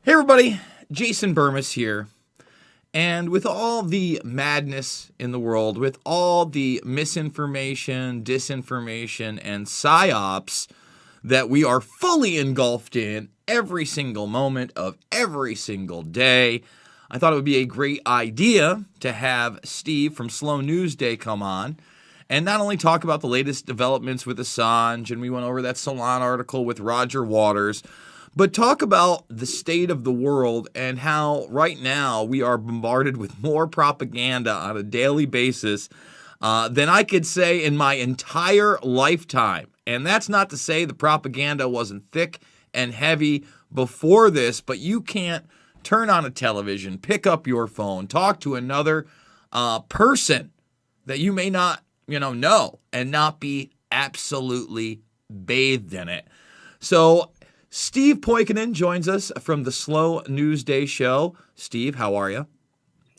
Hey everybody, Jason Burmis here. And with all the madness in the world, with all the misinformation, disinformation, and psyops that we are fully engulfed in every single moment of every single day, I thought it would be a great idea to have Steve from Slow News Day come on and not only talk about the latest developments with Assange, and we went over that Salon article with Roger Waters, but talk about the state of the world and how right now we are bombarded with more propaganda on a daily basis than I could say in my entire lifetime. And that's not to say the propaganda wasn't thick and heavy before this, but you can't turn on a television, pick up your phone, talk to another person that you may not, know and not be absolutely bathed in it. So Steve Poikonen joins us from the Slow News Day show. Steve, how are you?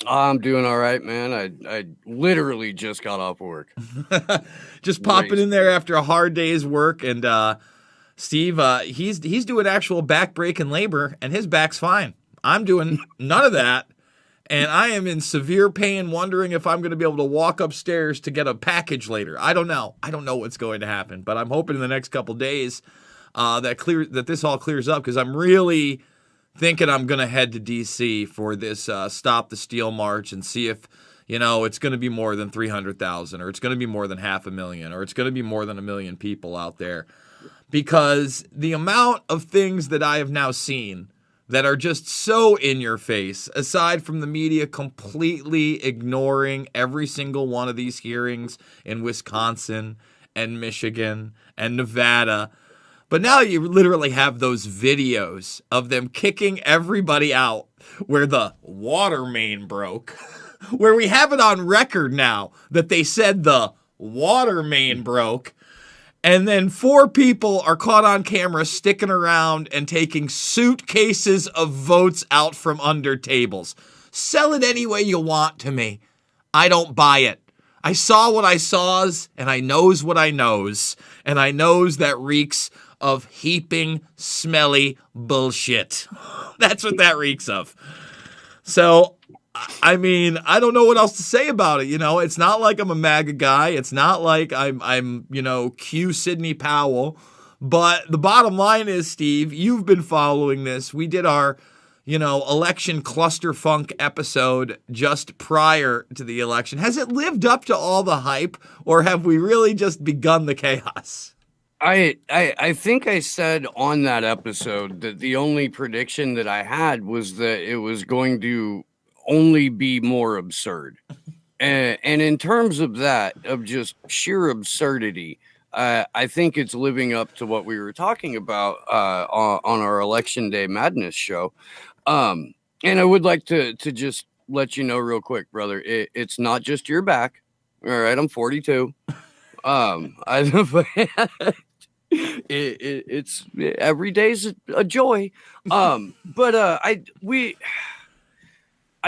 I'm doing all right, man. I literally just got off work. Just popping in there after a hard day's work. And Steve, he's doing actual back-breaking labor, and his back's fine. I'm doing none of that, and I am in severe pain, wondering if I'm going to be able to walk upstairs to get a package later. I don't know. I don't know what's going to happen, but I'm hoping in the next couple days that this all clears up, because I'm really thinking I'm going to head to D.C. for this Stop the Steal March and see if, it's going to be more than 300,000 or it's going to be more than 500,000 or it's going to be more than 1 million people out there. Because the amount of things that I have now seen that are just so in your face, aside from the media completely ignoring every single one of these hearings in Wisconsin and Michigan and Nevada. But now you literally have those videos of them kicking everybody out where the water main broke, where we have it on record now that they said the water main broke, and then 4 people are caught on camera sticking around and taking suitcases of votes out from under tables. Sell it any way you want to me. I don't buy it. I saw what I saws, and I knows what I knows, and I knows that reeks of heaping, smelly bullshit. That's what that reeks of. So, I mean, I don't know what else to say about it. It's not like I'm a MAGA guy. It's not like I'm Q Sidney Powell. But the bottom line is, Steve, you've been following this. We did our, election clusterfunk episode just prior to the election. Has it lived up to all the hype, or have we really just begun the chaos? I think I said on that episode that the only prediction that I had was that it was going to only be more absurd. And in terms of that, of just sheer absurdity, I think it's living up to what we were talking about on our Election Day Madness show. And I would like to just let you know real quick, brother, it's not just your back. All right, I'm 42. It's every day's a joy. But I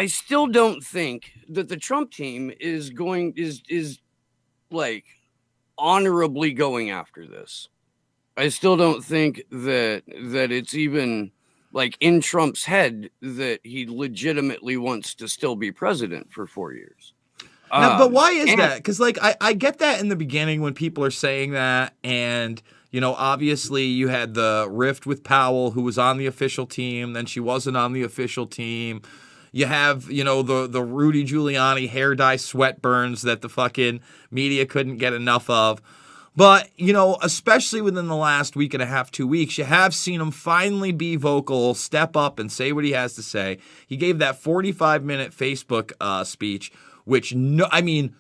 still don't think that the Trump team is like honorably going after this. I still don't think that it's even like in Trump's head that he legitimately wants to still be president for 4 years. Now, but why is that? Because I get that in the beginning when people are saying that, and obviously you had the rift with Powell, who was on the official team, then she wasn't on the official team. You have, the Rudy Giuliani hair dye sweat burns that the fucking media couldn't get enough of. But, especially within the last week and a half, 2 weeks, you have seen him finally be vocal, step up and say what he has to say. He gave that 45-minute Facebook speech, which, nobody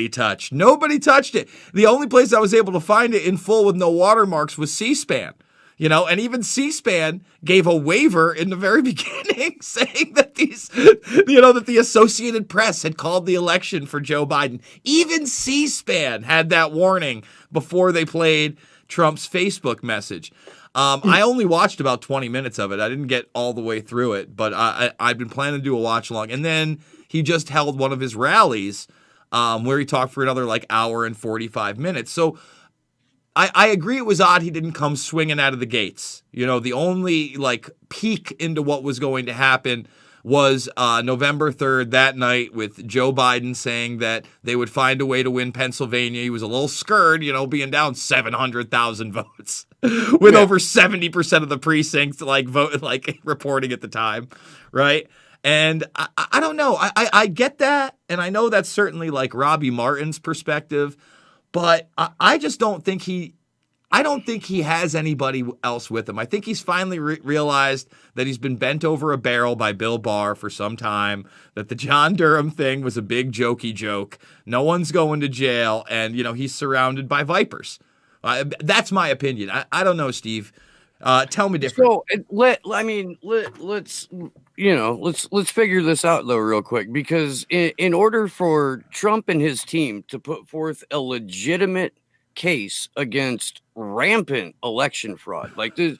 touched. Nobody touched it. The only place I was able to find it in full with no watermarks was C-SPAN. And even C-SPAN gave a waiver in the very beginning saying that that the Associated Press had called the election for Joe Biden. Even C-SPAN had that warning before they played Trump's Facebook message. I only watched about 20 minutes of it. I didn't get all the way through it, but I've been planning to do a watch along. And then he just held one of his rallies where he talked for another hour and 45 minutes. So I agree it was odd he didn't come swinging out of the gates. You know, the only like peek into what was going to happen was November 3rd, that night, with Joe Biden saying that they would find a way to win Pennsylvania. He was a little scared, you know, being down 700,000 votes with over 70% of the precincts reporting at the time, right? And I don't know. I get that, and I know that's certainly like Robbie Martin's perspective, but I just don't think I don't think he has anybody else with him. I think he's finally realized that he's been bent over a barrel by Bill Barr for some time, that the John Durham thing was a big jokey joke. No one's going to jail, and, you know, he's surrounded by vipers. That's my opinion. I don't know, Steve. Tell me different. So let's figure this out though real quick, because in order for Trump and his team to put forth a legitimate case against rampant election fraud, like this,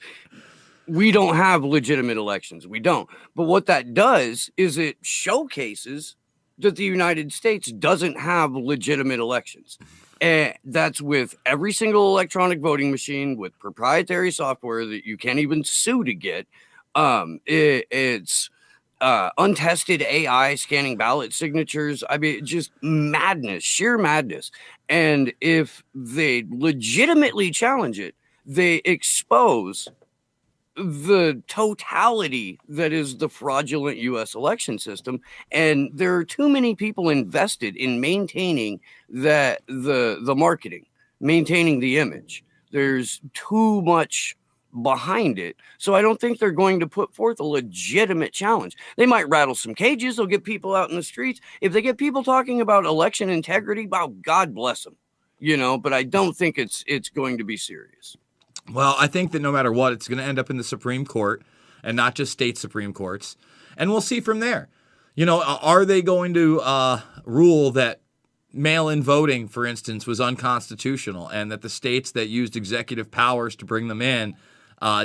we don't have legitimate elections. We don't. But what that does is it showcases that the United States doesn't have legitimate elections. And that's with every single electronic voting machine with proprietary software that you can't even sue to get. It's untested AI scanning ballot signatures. I mean, just madness, sheer madness. And if they legitimately challenge it, they expose the totality that is the fraudulent U.S. election system. And there are too many people invested in maintaining that the marketing, maintaining the image. There's too much behind it. So I don't think they're going to put forth a legitimate challenge. They might rattle some cages. They'll get people out in the streets. If they get people talking about election integrity, wow, God bless them, you know, but I don't think it's going to be serious. Well, I think that no matter what, it's going to end up in the Supreme Court and not just state Supreme Courts. And we'll see from there. You know, are they going to rule that mail-in voting, for instance, was unconstitutional and that the states that used executive powers to bring them in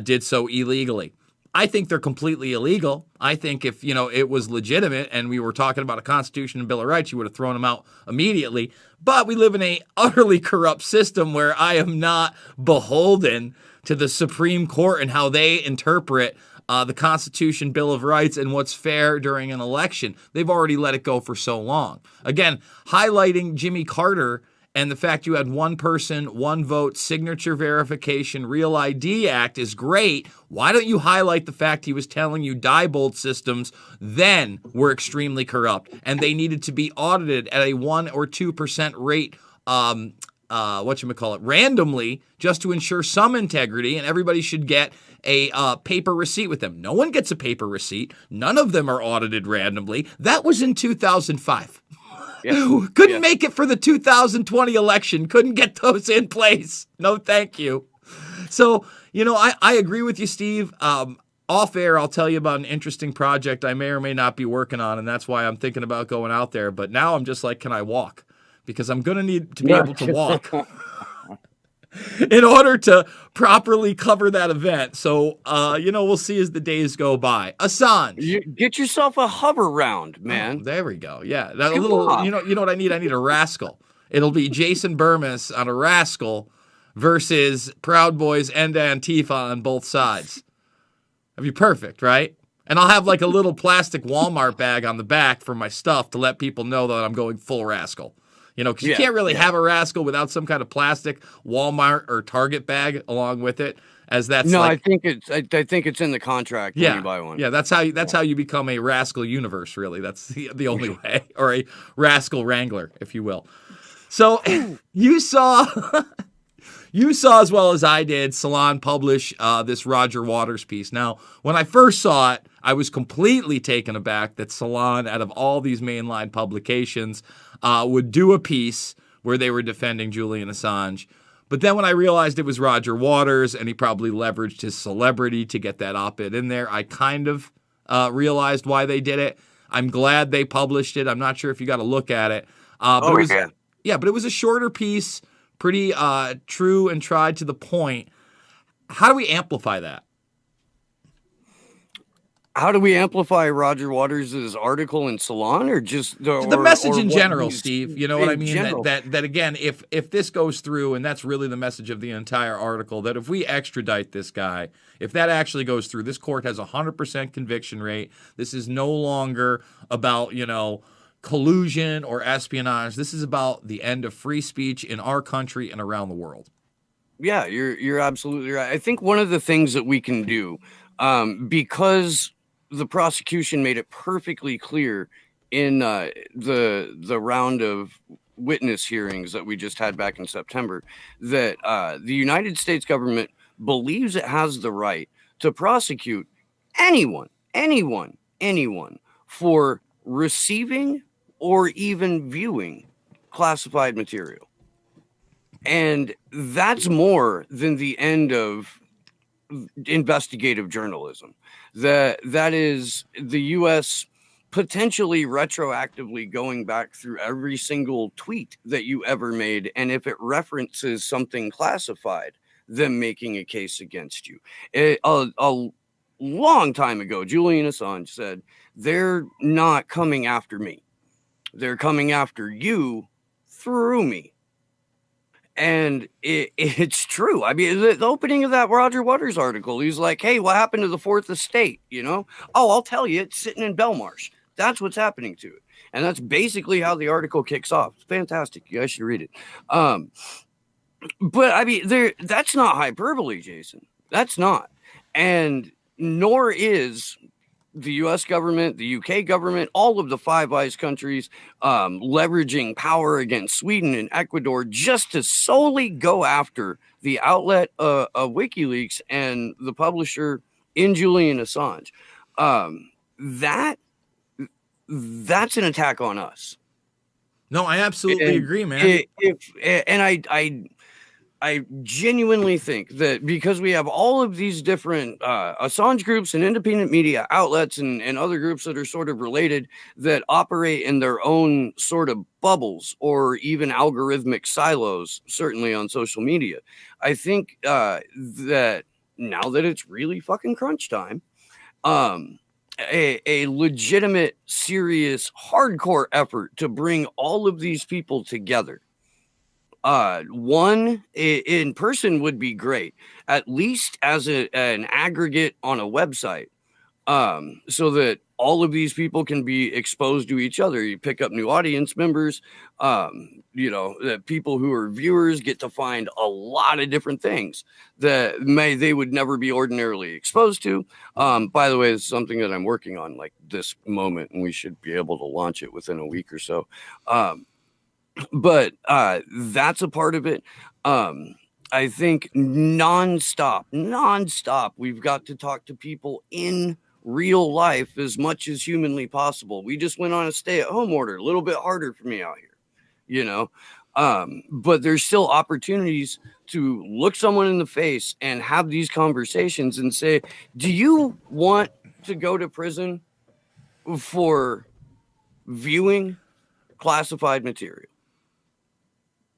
did so illegally? I think they're completely illegal. I think if, you know, it was legitimate and we were talking about a Constitution and Bill of Rights, you would have thrown them out immediately. But we live in a utterly corrupt system where I am not beholden to the Supreme Court and how they interpret the Constitution, Bill of Rights, and what's fair during an election. They've already let it go for so long. Again, highlighting Jimmy Carter and the fact you had one person, one vote, signature verification, Real ID Act is great. Why don't you highlight the fact he was telling you Diebold systems then were extremely corrupt and they needed to be audited at a 1 or 2% rate, randomly, just to ensure some integrity, and everybody should get a paper receipt with them. No one gets a paper receipt. None of them are audited randomly. That was in 2005. Yeah. Couldn't make it for the 2020 election. Couldn't get those in place. No, thank you. So, you know, I agree with you, Steve. Off air, I'll tell you about an interesting project I may or may not be working on, and that's why I'm thinking about going out there. But now I'm just like, can I walk? Because I'm going to need to be able to walk in order to properly cover that event. So, you know, we'll see as the days go by. Assange. Get yourself a hover round, man. Oh, there we go. Yeah. That a little, you know what I need? I need a rascal. It'll be Jason Burmis on a rascal versus Proud Boys and Antifa on both sides. That'd be perfect, right? And I'll have like a little plastic Walmart bag on the back for my stuff to let people know that I'm going full rascal. You know, because you can't really have a rascal without some kind of plastic Walmart or Target bag along with it, as that's I think it's in the contract when you buy one. Yeah, that's how you become a rascal universe. Really, that's the only way, or a rascal wrangler, if you will. So you saw as well as I did Salon publish this Roger Waters piece. Now, when I first saw it, I was completely taken aback that Salon, out of all these mainline publications, would do a piece where they were defending Julian Assange. But then when I realized it was Roger Waters and he probably leveraged his celebrity to get that op-ed in there, I kind of realized why they did it. I'm glad they published it. I'm not sure if you got to look at it. But it was a shorter piece, pretty true and tried to the point. How do we amplify that? How do we amplify Roger Waters' article in Salon, or just The message in what general, he's Steve. You know what I in mean? general? That again, if this goes through, and that's really the message of the entire article, that if we extradite this guy, if that actually goes through, this court has 100% conviction rate. This is no longer about, collusion or espionage. This is about the end of free speech in our country and around the world. Yeah, you're absolutely right. I think one of the things that we can do, because the prosecution made it perfectly clear in the round of witness hearings that we just had back in September, that the United States government believes it has the right to prosecute anyone for receiving or even viewing classified material. And that's more than the end of investigative journalism. That is the U.S. potentially retroactively going back through every single tweet that you ever made, and if it references something classified, them making a case against you. A long time ago, Julian Assange said, "They're not coming after me. They're coming after you through me." And it's true. I mean, the opening of that Roger Waters article, he's like, "Hey, what happened to the fourth estate? Oh, I'll tell you, it's sitting in Belmarsh. That's what's happening to it." And that's basically how the article kicks off. It's fantastic. You guys should read it. But I mean, that's not hyperbole, Jason. That's not. And nor is the U.S. government, the U.K. government, all of the Five Eyes countries leveraging power against Sweden and Ecuador just to solely go after the outlet of WikiLeaks and the publisher in Julian Assange. That's an attack on us. No, I absolutely agree, man. I genuinely think that because we have all of these different Assange groups and independent media outlets and other groups that are sort of related that operate in their own sort of bubbles or even algorithmic silos, certainly on social media, I think that now that it's really fucking crunch time, a legitimate, serious, hardcore effort to bring all of these people together. One in person would be great, at least as an aggregate on a website, so that all of these people can be exposed to each other. You pick up new audience members, that people who are viewers get to find a lot of different things that they would never be ordinarily exposed to. By the way, it's something that I'm working on like this moment, and we should be able to launch it within a week or so. But that's a part of it. I think nonstop, we've got to talk to people in real life as much as humanly possible. We just went on a stay-at-home order, a little bit harder for me out here, but there's still opportunities to look someone in the face and have these conversations and say, do you want to go to prison for viewing classified material?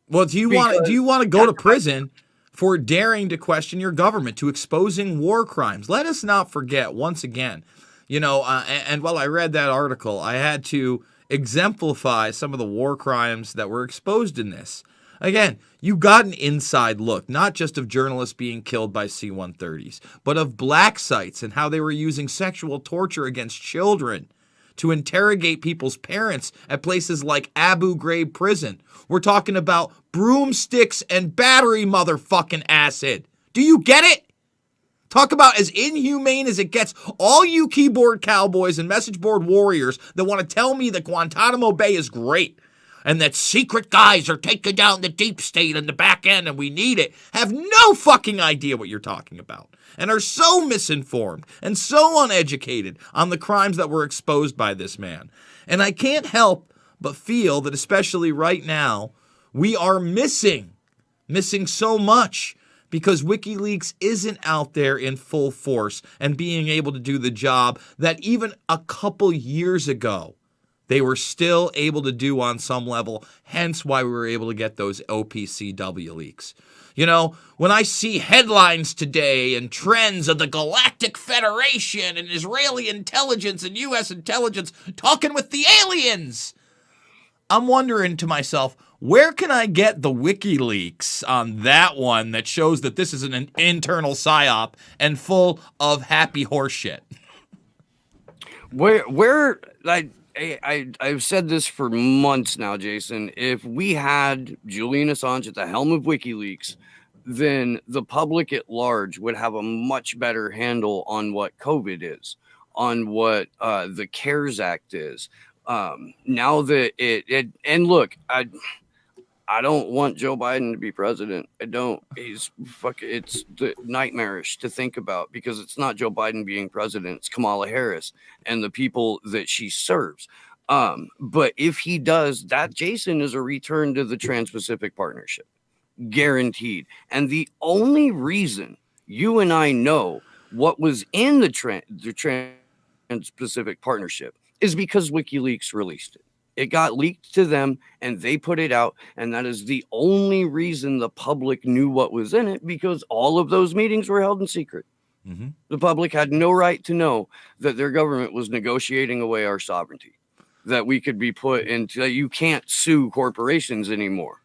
Well, do you want to go to prison for daring to question your government, to exposing war crimes? Let us not forget once again, and while I read that article, I had to exemplify some of the war crimes that were exposed in this. Again, you got an inside look, not just of journalists being killed by C-130s, but of black sites and how they were using sexual torture against children to interrogate people's parents at places like Abu Ghraib prison. We're talking about broomsticks and battery motherfucking acid. Do you get it? Talk about as inhumane as it gets. All you keyboard cowboys and message board warriors that want to tell me that Guantanamo Bay is great and that secret guys are taking down the deep state and the back end and we need it, have no fucking idea what you're talking about and are so misinformed and so uneducated on the crimes that were exposed by this man. And I can't help but feel that especially right now, we are missing so much because WikiLeaks isn't out there in full force and being able to do the job that even a couple years ago they were still able to do on some level, hence why we were able to get those OPCW leaks. You know, when I see headlines today and trends of the Galactic Federation and Israeli intelligence and U.S. intelligence talking with the aliens, I'm wondering to myself, where can I get the WikiLeaks on that one that shows that this is an internal psyop and full of happy horseshit? I've said this for months now, Jason. If we had Julian Assange at the helm of WikiLeaks, then the public at large would have a much better handle on what COVID is, on what the CARES Act is. Now that and look, I don't want Joe Biden to be president. I don't. It's nightmarish to think about, because it's not Joe Biden being president. It's Kamala Harris and the people that she serves. But if he does, that, Jason, is a return to the Trans-Pacific Partnership. Guaranteed. And the only reason you and I know what was in the Trans-Pacific Partnership is because WikiLeaks released it. It got leaked to them and they put it out. And that is the only reason the public knew what was in it, because all of those meetings were held in secret. Mm-hmm. The public had no right to know that their government was negotiating away our sovereignty, that we could be put into, that you can't sue corporations anymore.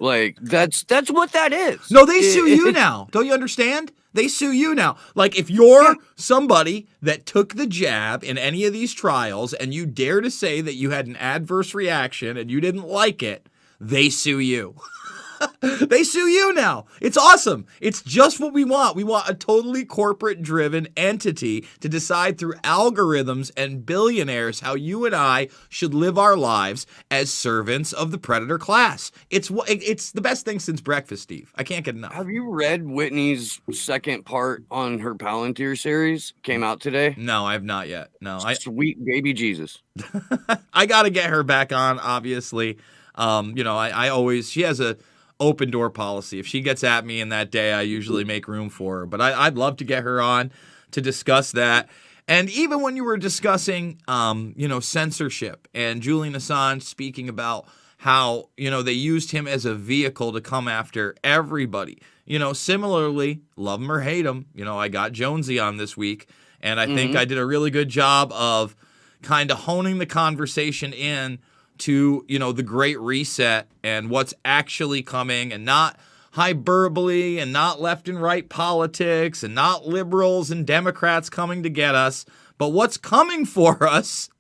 Like, that's what that is. No, they sue you now. Don't you understand? They sue you now. Like, if you're somebody that took the jab in any of these trials and you dare to say that you had an adverse reaction and you didn't like it, they sue you. They sue you now. It's awesome. It's just what we want. We want a totally corporate-driven entity to decide through algorithms and billionaires how you and I should live our lives as servants of the predator class. It's the best thing since breakfast, Steve. I can't get enough. Have you read Whitney's second part on her Palantir series? Came out today? No, I have not yet. No, Sweet baby Jesus. I got to get her back on, obviously. I always, she has a open door policy. If she gets at me in that day, I usually make room for her. But I'd love to get her on to discuss that. And even when you were discussing, censorship and Julian Assange speaking about how, they used him as a vehicle to come after everybody. Similarly, love him or hate him, I got Jonesy on this week. And I think I did a really good job of kind of honing the conversation in to, the Great Reset and what's actually coming, and not hyperbole and not left and right politics and not liberals and Democrats coming to get us, but what's coming for us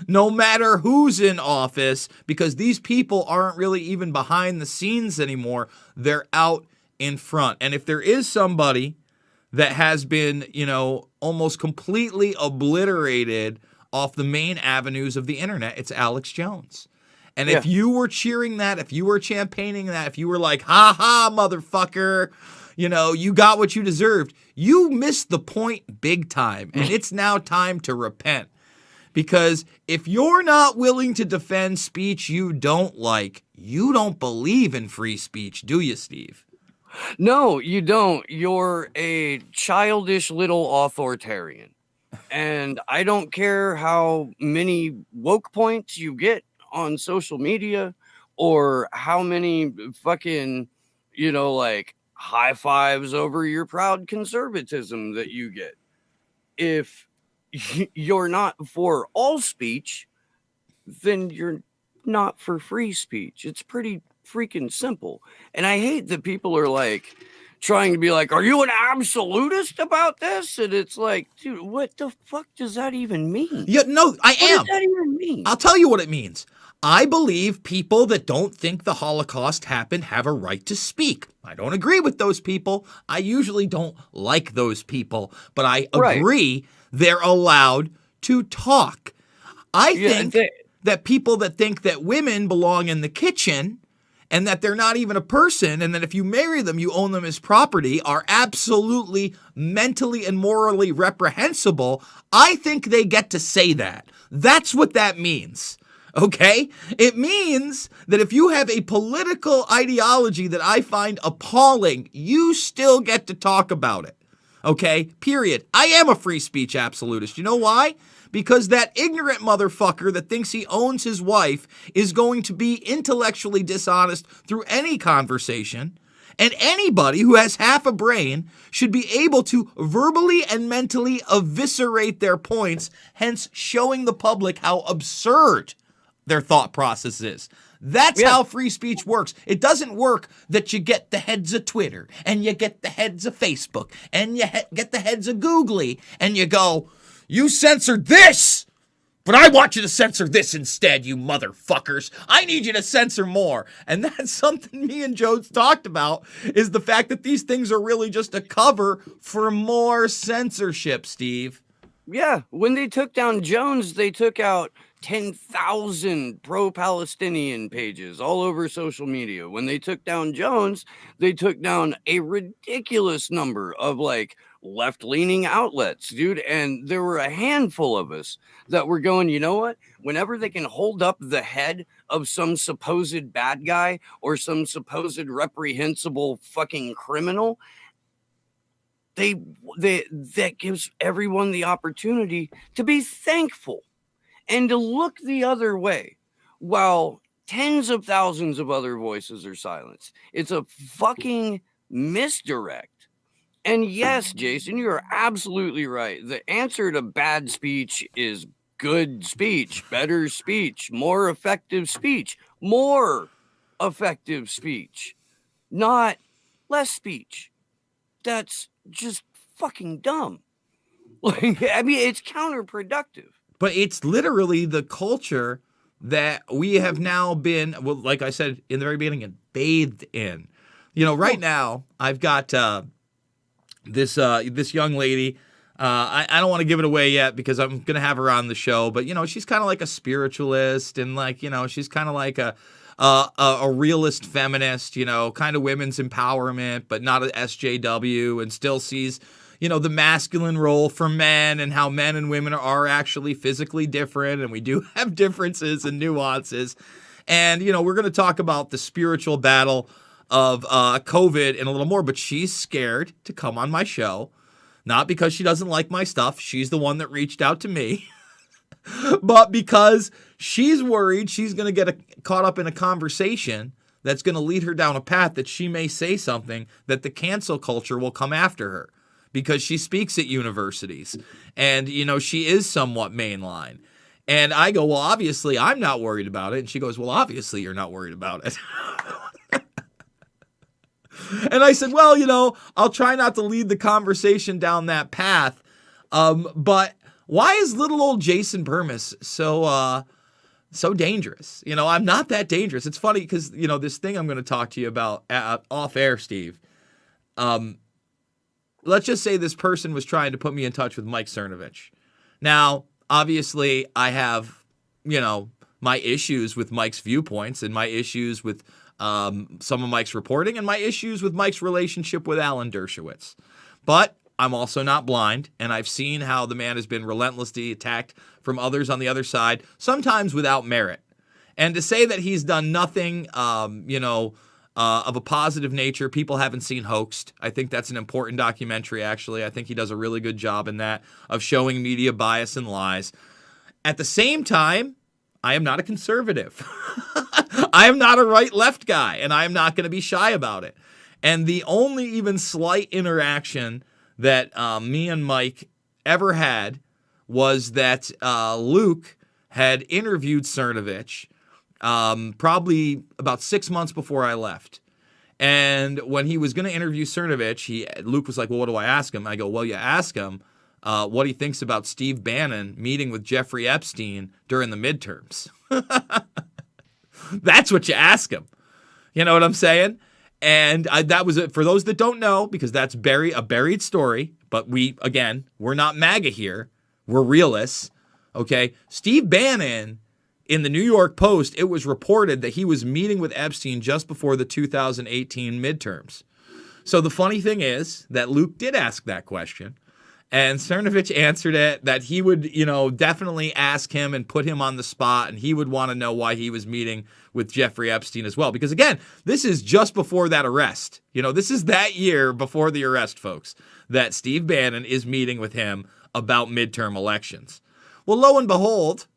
no matter who's in office, because these people aren't really even behind the scenes anymore. They're out in front. And if there is somebody that has been, almost completely obliterated off the main avenues of the internet, it's Alex Jones. And if you were cheering that, if you were champagning that, if you were like, ha ha, motherfucker, you got what you deserved, you missed the point big time. And it's now time to repent. Because if you're not willing to defend speech you don't like, you don't believe in free speech, do you, Steve? No, you don't. You're a childish little authoritarian. And I don't care how many woke points you get on social media, or how many fucking, high fives over your proud conservatism that you get. If you're not for all speech, then you're not for free speech. It's pretty freaking simple. And I hate that people are like trying to be like, are you an absolutist about this? And it's like, dude, what the fuck does that even mean? Yeah, no, I am. What does that even mean? I'll tell you what it means. I believe people that don't think the Holocaust happened have a right to speak. I don't agree with those people. I usually don't like those people, but I agree they're allowed to talk. I think that people that think that women belong in the kitchen and that they're not even a person, and that if you marry them, you own them as property, are absolutely mentally and morally reprehensible. I think they get to say that. That's what that means. Okay? It means that if you have a political ideology that I find appalling, you still get to talk about it. Okay? Period. I am a free speech absolutist. You know why? because that ignorant motherfucker that thinks he owns his wife is going to be intellectually dishonest through any conversation. And anybody who has half a brain should be able to verbally and mentally eviscerate their points, hence showing the public how absurd their thought process is. That's how free speech works. It doesn't work that you get the heads of Twitter and you get the heads of Facebook and you get the heads of Googly and you go, you censored this, but I want you to censor this instead, you motherfuckers. I need you to censor more. And that's something me and Joe's talked about, is the fact that these things are really just a cover for more censorship, Steve. Yeah, when they took down Jones, they took out 10,000 pro-Palestinian pages all over social media. When they took down Jones, they took down a ridiculous number of like left-leaning outlets, dude. And there were a handful of us that were going, you know what? Whenever they can hold up the head of some supposed bad guy or some supposed reprehensible fucking criminal, that gives everyone the opportunity to be thankful and to look the other way while tens of thousands of other voices are silenced. It's a fucking misdirect. And yes, Jason, you're absolutely right. The answer to bad speech is good speech, better speech, more effective speech, not less speech. That's just fucking dumb. Like, I mean, it's counterproductive. But it's literally the culture that we have now been, well, like I said in the very beginning, bathed in. You know, right now, I've got this young lady. I don't want to give it away yet because I'm going to have her on the show. But, you know, she's kind of like a spiritualist and like, you know, she's kind of like a realist feminist, you know, kind of women's empowerment, but not an SJW, and still sees, you know, the masculine role for men and how men and women are actually physically different. And we do have differences and nuances. And, you know, we're going to talk about the spiritual battle of COVID and a little more, but she's scared to come on my show. Not because she doesn't like my stuff. She's the one that reached out to me. But because she's worried she's going to get caught up in a conversation that's going to lead her down a path that she may say something that the cancel culture will come after her because she speaks at universities and, you know, she is somewhat mainline. And I go, well, obviously I'm not worried about it. And she goes, well, obviously you're not worried about it. And I said, well, you know, I'll try not to lead the conversation down that path. But why is little old Jason Burmis so dangerous? You know, I'm not that dangerous. It's funny because, you know, this thing I'm going to talk to you about off air, Steve. Let's just say this person was trying to put me in touch with Mike Cernovich. Now, obviously, I have, you know, my issues with Mike's viewpoints and my issues with some of Mike's reporting and my issues with Mike's relationship with Alan Dershowitz. But I'm also not blind, and I've seen how the man has been relentlessly attacked from others on the other side, sometimes without merit. And to say that he's done nothing, of a positive nature, people haven't seen Hoaxed. I think that's an important documentary, actually. I think he does a really good job in that, of showing media bias and lies. At the same time, I am not a conservative. I am not a right-left guy, and I am not going to be shy about it. And the only even slight interaction that me and Mike ever had was that Luke had interviewed Cernovich probably about 6 months before I left. And when he was going to interview Cernovich, Luke was like, well, what do I ask him? I go, well, you ask him what he thinks about Steve Bannon meeting with Jeffrey Epstein during the midterms. That's what you ask him. You know what I'm saying? And that was it. For those that don't know, because that's a buried story, but we're not MAGA here. We're realists. Okay. Steve Bannon, in the New York Post, it was reported that he was meeting with Epstein just before the 2018 midterms. So the funny thing is that Luke did ask that question. And Cernovich answered it, that he would, you know, definitely ask him and put him on the spot, and he would want to know why he was meeting with Jeffrey Epstein as well. Because, again, this is just before that arrest. You know, this is that year before the arrest, folks, that Steve Bannon is meeting with him about midterm elections. Well, lo and behold,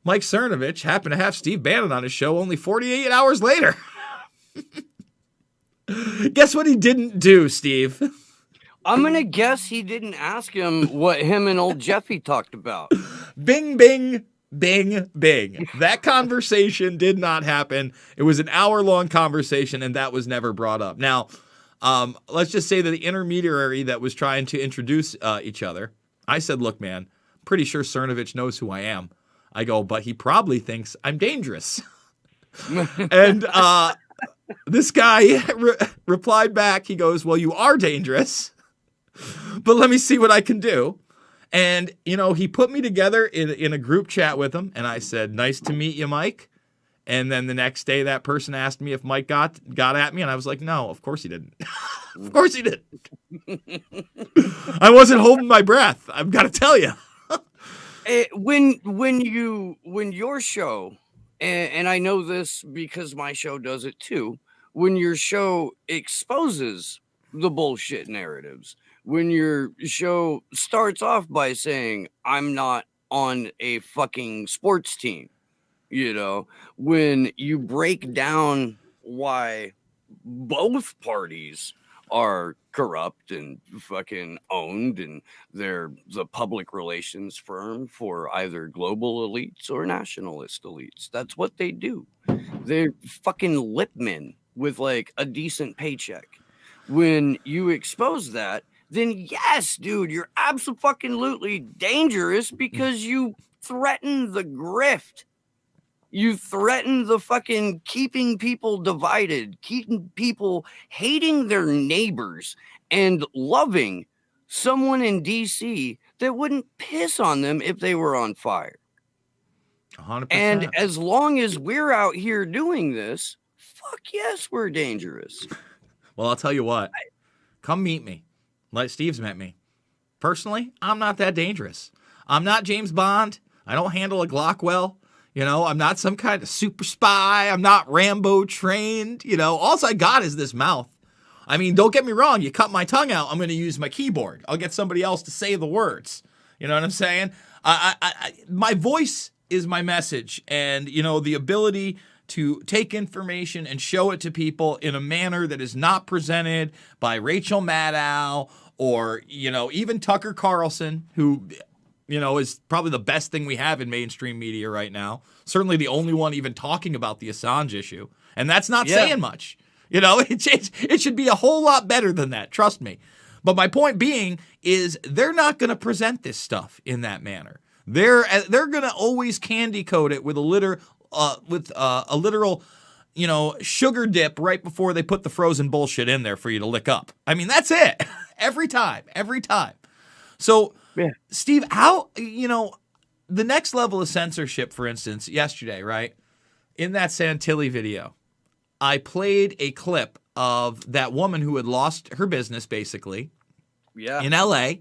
Mike Cernovich happened to have Steve Bannon on his show only 48 hours later. Guess what he didn't do, Steve? I'm going to guess he didn't ask him what him and old Jeffy talked about. Bing, bing, bing, bing. That conversation did not happen. It was an hour-long conversation, and that was never brought up. Now, let's just say that the intermediary that was trying to introduce each other, I said, look, man, pretty sure Cernovich knows who I am. I go, but he probably thinks I'm dangerous. And this guy replied back. He goes, well, you are dangerous, but let me see what I can do. And, you know, he put me together in a group chat with him. And I said, nice to meet you, Mike. And then the next day that person asked me if Mike got at me. And I was like, no, of course he didn't. Of course he didn't. I wasn't holding my breath. I've got to tell you. When your show, and I know this because my show does it too, when your show exposes the bullshit narratives, when your show starts off by saying, I'm not on a fucking sports team, you know, when you break down why both parties are corrupt and fucking owned, and they're the public relations firm for either global elites or nationalist elites. That's what they do. They're fucking lip men with like a decent paycheck. When you expose that, then yes, dude, you're absolutely dangerous because you threaten the grift. You threaten the fucking keeping people divided, keeping people hating their neighbors and loving someone in DC that wouldn't piss on them if they were on fire. 100%. And as long as we're out here doing this, fuck yes, we're dangerous. Well, I'll tell you what. Come meet me. Like Steve's met me. Personally, I'm not that dangerous. I'm not James Bond. I don't handle a Glock well. You know, I'm not some kind of super spy. I'm not Rambo trained. You know, all I got is this mouth. I mean, don't get me wrong. You cut my tongue out, I'm going to use my keyboard. I'll get somebody else to say the words. You know what I'm saying? My voice is my message. And, you know, the ability to take information and show it to people in a manner that is not presented by Rachel Maddow or, you know, even Tucker Carlson, who, you know, is probably the best thing we have in mainstream media right now. Certainly the only one even talking about the Assange issue. And that's not saying much. You know, it should be a whole lot better than that. Trust me. But my point being is they're not going to present this stuff in that manner. They're going to always candy coat it with a literal, you know, sugar dip right before they put the frozen bullshit in there for you to lick up. I mean, that's it. Every time. So, yeah. Steve, how, you know, the next level of censorship, for instance, yesterday, right? In that Santilli video, I played a clip of that woman who had lost her business, basically, in LA,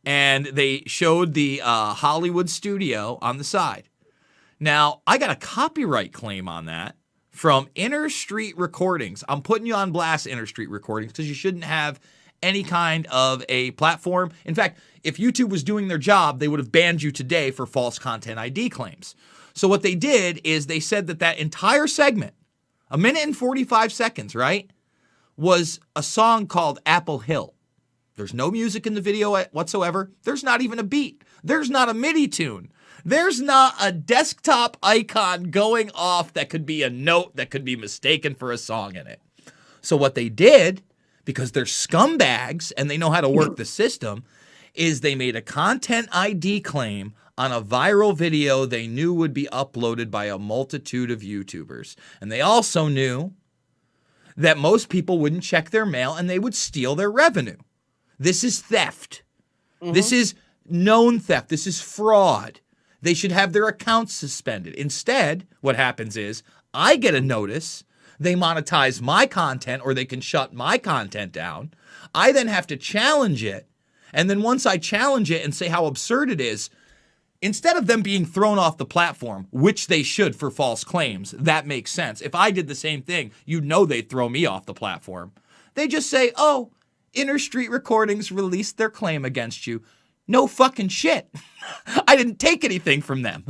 and they showed the Hollywood studio on the side. Now, I got a copyright claim on that from Inner Street Recordings. I'm putting you on blast, Inner Street Recordings, because you shouldn't have any kind of a platform. In fact, if YouTube was doing their job, they would have banned you today for false content ID claims. So what they did is they said that entire segment, 1 minute and 45 seconds, right, was a song called Apple Hill. There's no music in the video whatsoever. There's not even a beat. There's not a MIDI tune. There's not a desktop icon going off that could be a note that could be mistaken for a song in it. So what they did, because they're scumbags and they know how to work the system, is they made a content ID claim on a viral video they knew would be uploaded by a multitude of YouTubers. And they also knew that most people wouldn't check their mail and they would steal their revenue. This is theft. Mm-hmm. This is known theft. This is fraud. They should have their accounts suspended. Instead, what happens is I get a notice. They monetize my content, or they can shut my content down. I then have to challenge it. And then once I challenge it and say how absurd it is, instead of them being thrown off the platform, which they should for false claims, that makes sense. If I did the same thing, you'd know they'd throw me off the platform. They just say, oh, Inner Street Recordings released their claim against you. No fucking shit. I didn't take anything from them.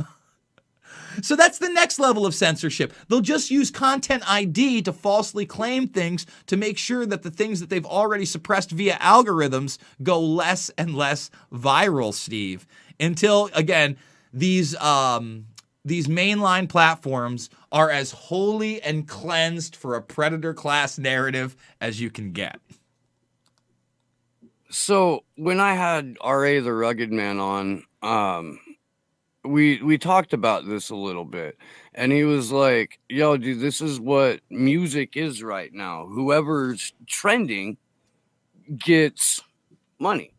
So that's the next level of censorship. They'll just use content ID to falsely claim things to make sure that the things that they've already suppressed via algorithms go less and less viral, Steve. Until, again, these mainline platforms are as holy and cleansed for a predator class narrative as you can get. So when I had R.A. the Rugged Man on, we talked about this a little bit, and he was like, yo, dude, this is what music is right now. Whoever's trending gets money.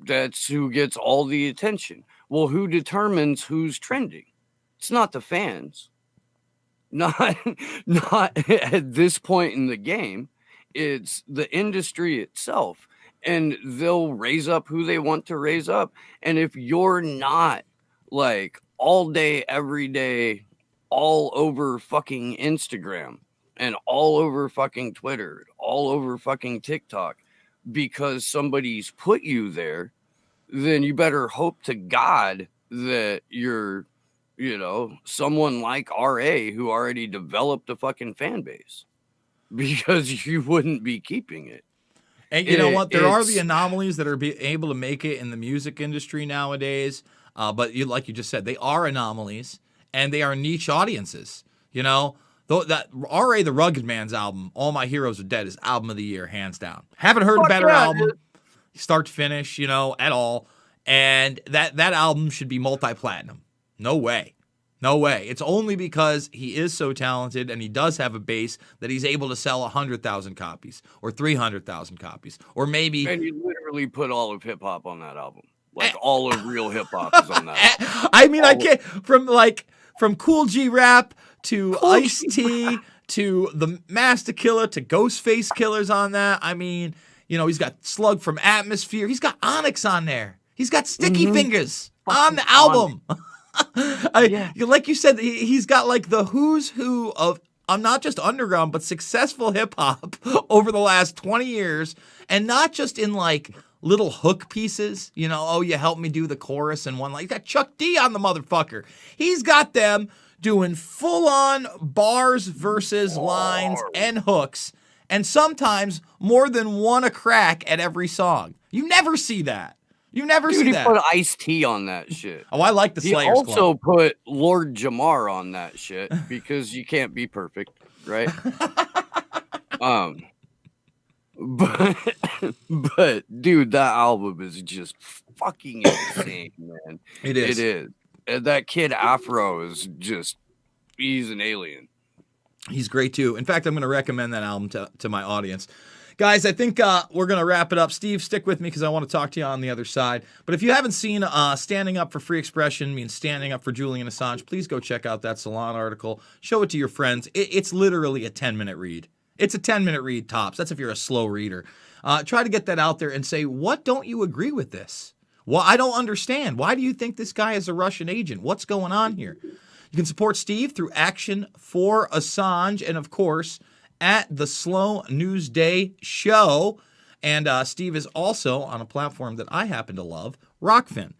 That's who gets all the attention. Well, who determines who's trending? It's not the fans. Not at this point in the game. It's the industry itself. And they'll raise up who they want to raise up. And if you're not like all day, every day, all over fucking Instagram and all over fucking Twitter, all over fucking TikTok, because somebody's put you there, then you better hope to God that you're, someone like RA who already developed a fucking fan base, because you wouldn't be keeping it. And you know what? There are the anomalies that are able to make it in the music industry nowadays. But like you just said, they are anomalies, and they are niche audiences. That R.A. the Rugged Man's album, All My Heroes Are Dead, is album of the year, hands down. Haven't heard a better album, start to finish, at all. And that album should be multi-platinum. No way. No way. It's only because he is so talented and he does have a base that he's able to sell 100,000 copies or 300,000 copies or maybe. And you literally put all of hip hop on that album. Like all of real hip hop is on that album. I mean, I can't from Cool G Rap to Ice-T to the Master Killer to Ghostface Killer's on that. I mean, he's got Slug from Atmosphere. He's got Onyx on there. He's got Sticky Fingers on the album. Like you said, he's got like the who's who of not just underground, but successful hip hop over the last 20 years. And not just in like little hook pieces, you helped me do the chorus and one. Like, you got Chuck D on the motherfucker. He's got them doing full on bars versus lines and hooks. And sometimes more than one a crack at every song. You never see that. You never see that. He put Ice-T on that shit. Oh, I like the Slayers Club. He also put Lord Jamar on that shit because you can't be perfect, right? But dude, that album is just fucking insane, man. It is. It is. And that kid Afro is he's an alien. He's great too. In fact, I'm going to recommend that album to my audience. Guys, I think we're going to wrap it up. Steve, stick with me because I want to talk to you on the other side. But if you haven't seen Standing Up for Free Expression means Standing Up for Julian Assange, please go check out that Salon article. Show it to your friends. It's literally a 10-minute read. It's a 10-minute read tops. That's if you're a slow reader. Try to get that out there and say, what don't you agree with this? Well, I don't understand. Why do you think this guy is a Russian agent? What's going on here? You can support Steve through Action for Assange and, of course, at the Slow News Day Show. And Steve is also on a platform that I happen to love, Rockfin.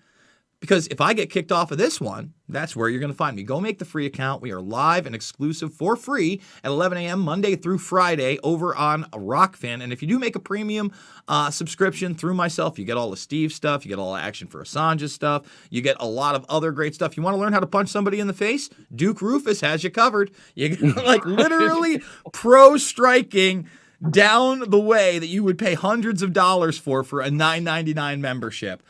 Because if I get kicked off of this one, that's where you're going to find me. Go make the free account. We are live and exclusive for free at 11 a.m. Monday through Friday over on Rockfin. And if you do make a premium subscription through myself, you get all the Steve stuff. You get all the Action for Assange's stuff. You get a lot of other great stuff. You want to learn how to punch somebody in the face? Duke Rufus has you covered. You like literally pro striking down the way that you would pay hundreds of dollars for a $9.99 membership.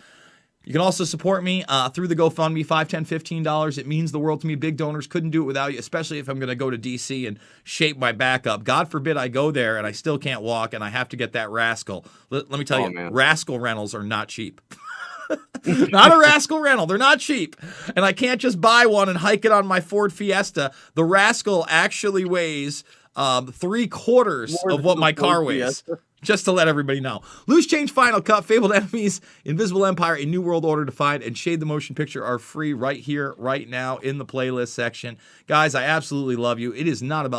You can also support me through the GoFundMe, $5, $10, $15. It means the world to me. Big donors couldn't do it without you, especially if I'm going to go to D.C. and shape my back up. God forbid I go there and I still can't walk and I have to get that Rascal. Let me tell you, man. Rascal rentals are not cheap. Not a Rascal rental. They're not cheap. And I can't just buy one and hike it on my Ford Fiesta. The Rascal actually weighs 3/4 of what my car weighs. Just to let everybody know. Loose Change Final Cut, Fabled Enemies, Invisible Empire, A New World Order Defined, and Shade the Motion Picture are free right here, right now in the playlist section. Guys, I absolutely love you. It is not about